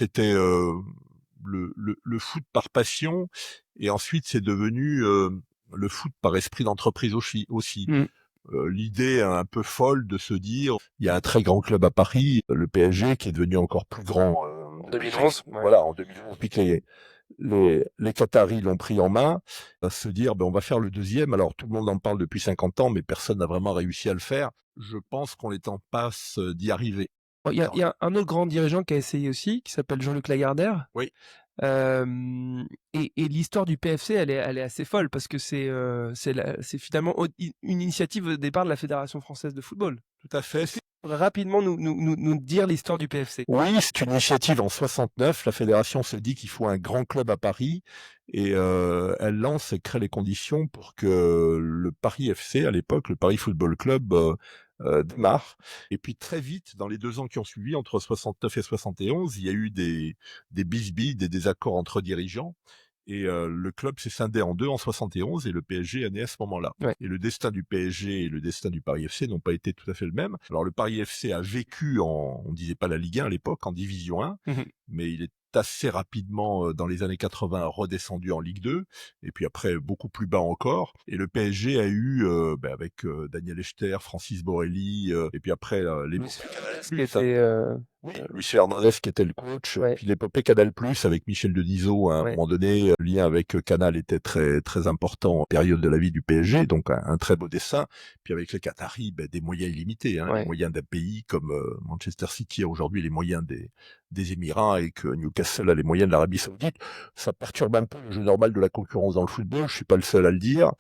C'était, le foot par passion et ensuite c'est devenu, le foot par esprit d'entreprise aussi. Mmh. L'idée un peu folle de se dire: «Il y a un très grand club à Paris, le PSG, qui est devenu encore plus grand, En depuis 2011, ouais. voilà, en 2011, depuis que les Qataris l'ont pris en main, à se dire: «Ben, on va faire le deuxième». Alors tout le monde en parle depuis 50 ans, mais personne n'a vraiment réussi à le faire. Je pense qu'on est en passe, d'y arriver. Bon, il y a un autre grand dirigeant qui a essayé aussi, qui s'appelle Jean-Luc Lagardère. Oui, Et l'histoire du PFC, elle est assez folle parce que c'est finalement une initiative au départ de la Fédération française de football. tout à fait. Est-ce que tu pourrais rapidement nous dire l'histoire du PFC? Oui, c'est une initiative en 69. La fédération se dit qu'il faut un grand club à Paris et elle lance et crée les conditions pour que le Paris FC, à l'époque, le Paris Football Club, démarre. Et puis très vite, dans les 2 ans qui ont suivi, entre 69 et 71, il y a eu des bisbilles, des désaccords entre dirigeants et le club s'est scindé en 2 en 71 et le PSG est né à ce moment-là. Ouais. Et le destin du PSG et le destin du Paris FC n'ont pas été tout à fait le même. Alors le Paris FC a vécu on disait pas la Ligue 1 à l'époque, en Division 1, Mmh. mais il est assez rapidement, dans les années 80, redescendu en Ligue 2, et puis après beaucoup plus bas encore. Et le PSG a eu, avec Daniel Echter, Francis Borelli, et puis après Luis l'épopée Fernandez qui Canal+, était, oui, heu, Luis Fernandez qui était le coach, ouais, puis l'épopée Canal+, avec Michel Denisot, à un ouais. moment donné, le lien avec Canal était très très important en période de la vie du PSG, donc un très beau dessin. Puis avec les Qataris, des moyens illimités, hein, les Ouais. moyens d'un pays comme Manchester City a aujourd'hui les moyens des Émirats et que Newcastle a les moyens de l'Arabie Saoudite. Ça perturbe un peu le jeu normal de la concurrence dans le football, je suis pas le seul à le dire.